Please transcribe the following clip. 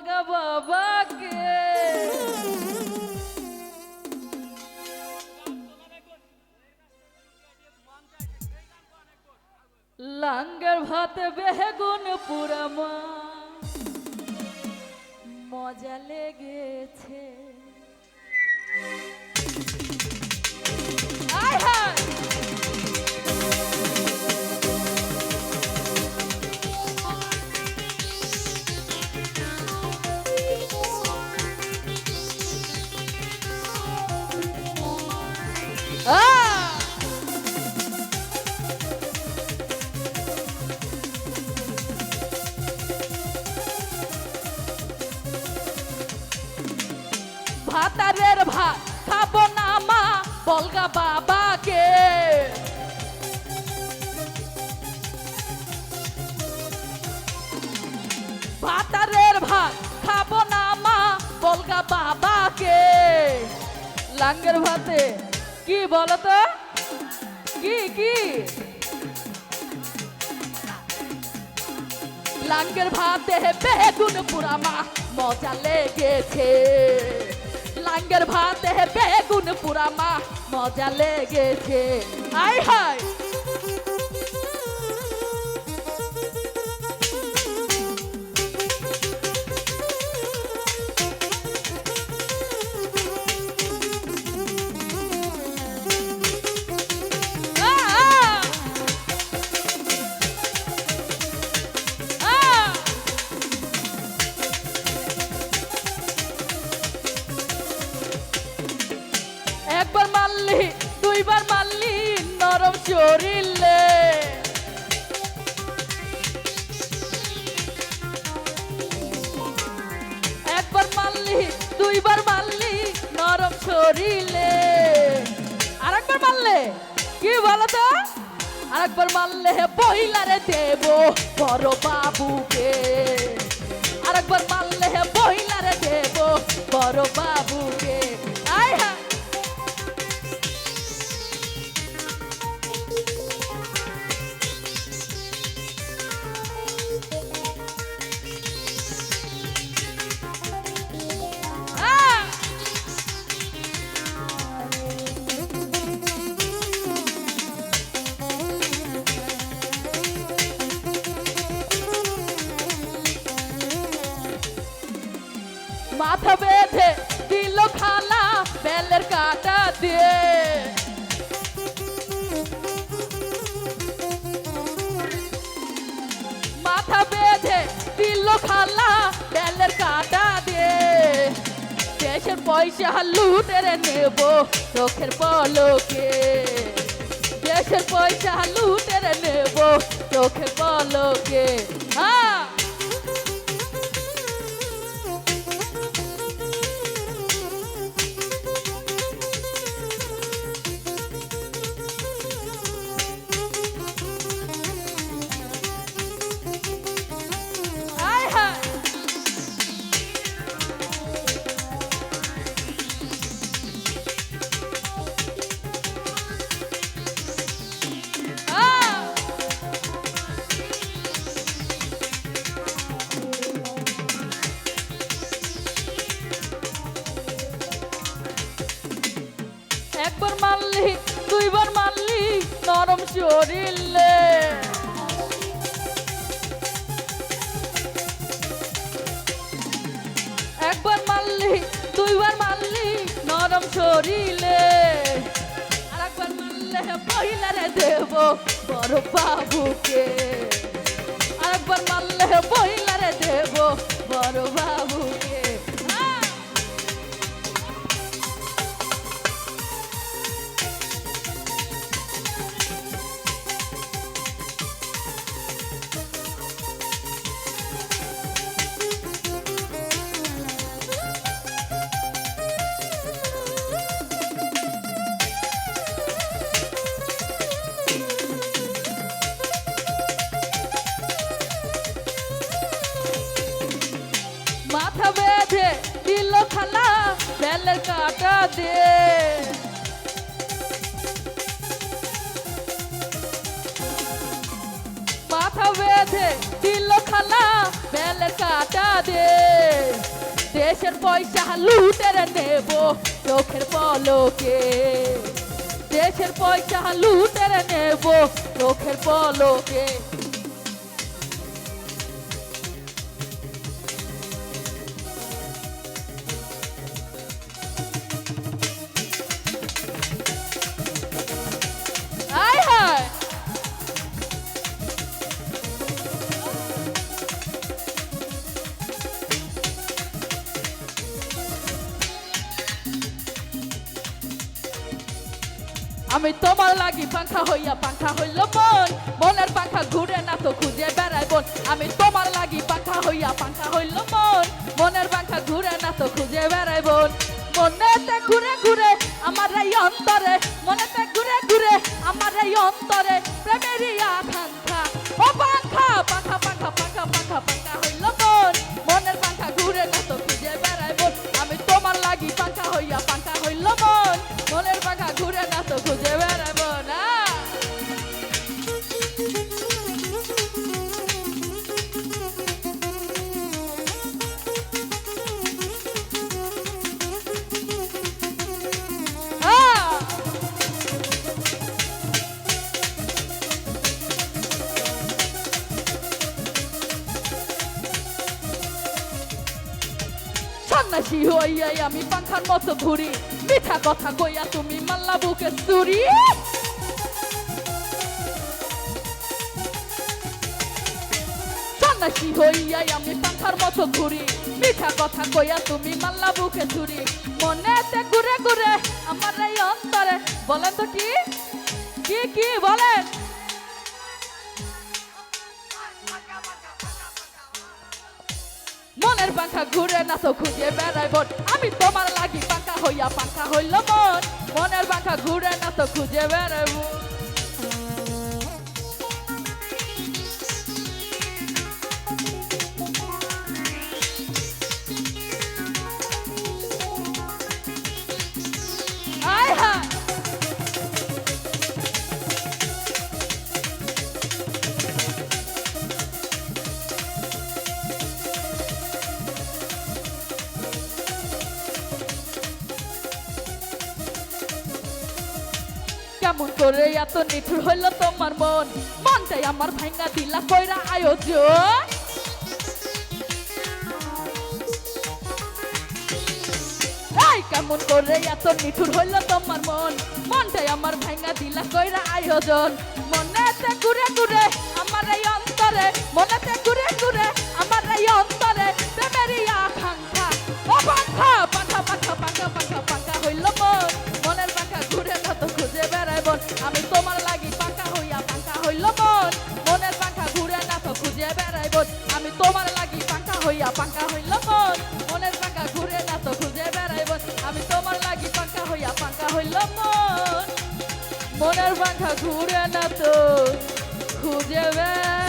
বলগা বাবাকে লাঙ্গের ভাতে বেগুন পুরামা মজা লেগেছে। আয় হায় ভাতারের ভাত খাবো না মা বলগা বাবাকে। ভাতারের ভাত খাবো না মা বলগা বাবাকে। লাঙ্গের ভাতে কি বলতো কি লাঙ্গের ভাতে বেগুন পুরামা মজা লেগেছে। লাঙ্গের ভাতে বেগুন পুরামা মজা লেগেছে। আয় হায় একবার মারলি দুইবার মারলি নরম শরীরে। একবার মারলি দুইবার মারলি নরম শরীরে। আরেকবার মারলে কি বলো তো? আরেকবার মারলে বইলারে দেব বড় বাবুকে। আরেকবার মারলে বইলারে দেব বড় বাবুকে। আয় হ্যাঁ মাথা বেঁধে দিল খালা বেলের কাটা দিয়ে। মাথা বেঁধে দিল খালা বেলের কাটা দিয়ে। দেশের পয়সা লুটেরে নেব চোখের পলকে। দেশের পয়সা লুটেরে নেব চোখের পলকে। হ্যাঁ একবার মারলি দুইবার মারলি নরম শরীরে। একবার মারলি দুইবার মারলি নরম শরীরে। আরেকবার মারলে বইলারে দেব বড় বাবুকে। আরেকবার মারলে বইলারে দেব বড় বাবুকে। মাথা বেঁধে দিল খালা বেলের কাটা দিয়ে। মাথা বেঁধে দিল খালা বেলের কাটা দিয়ে। দেশের পয়সা লুটের নেব চোখের পলকে, দেশের পয়সা লুটের নেব চোখের পলকে। আয় হায় আমি তোমার লাগি পাখা হইয়া পাখা হইল মন, মনের পাখা ঘুরে না তো খুঁজে বেড়াই বোন। আমি তোমার লাগি পাখা হইয়া পাখা হইল মন, মনের পাখা ঘুরে না তো খুঁজে বেড়াই বোন। মনেতে ঘুরে ঘুরে আমার এই অন্তরে, মনেতে ঘুরে ঘুরে আমার এই অন্তরে প্রেমেরই আকাঙ্ক্ষা। ও পাখা পাখা পাখা পাখা পাখা পাখা হইল মন, মনের পাখা ঘুরে না তো খুঁজে বেড়াই বোন। আমি তোমার লাগি পাখা হইয়া পাখা হইল মন, মনের পাখা ঘুরে না তো খুঁজে বেড়াবো না। সন্ন্যাসী হইয়াই আমি পাখার মতো ঘুরি, মিঠা কথা কইয়া তুমি মাল্লা বুকে চুরি। সন্ন্যাসী হইয়াই আমি পাখার মতো ঘুরি, মিঠা কথা কইয়া তুমি মাল্লা বুকে চুরি। মনেতে ঘুরে ঘুরে আমার এই অন্তরে, বলেন তো কি কি কি বলেন। মনের পাখা ঘুরে না তো খুঁজে বেড়াই বোন। আমি তোমার লাগি পাখা হইয়া পাখা হইল মন, মনের পাখা ঘুরে না তো খুঁজে বেড়াই বোন। আয় হায় কেমন করে এত নিঠুর হইল তোমার মন, মনটাই আমার ভাঙ্গা দিলা কইরা আয়োজন। এই কেমন করে এত নিঠুর হইল তোমার মন, মনটাই আমার ভাঙ্গা দিলা কইরা আয়োজন। মনেতে ঘুরে ঘুরে আমার এই অন্তরে, মনেতে ঘুরে ঘুরে আমার এই অন্তরে প্রেমেরই আকাঙ্ক্ষা। ও পাখা পাখা পাখা পাখা পাখা পাখা হইল মন, মনের পাখা ঘুরে না তো খুঁজে বেড়াই বোন। আমি তোমার লাগি পাখা হইয়া পাখা হইল মন, মনের পাখা ঘুরে না তো খুঁজে বেড়াই বোন। আমি তোমার লাগি পাখা হইয়া পাখা হইল মন, মনের পাখা ঘুরে না তো খুঁজে বেড়াই বোন। আমি তোমার লাগি পাখা হইয়া পাখা হইল মন, মনের পাখা ঘুরে না তো খুঁজে বেড়াই।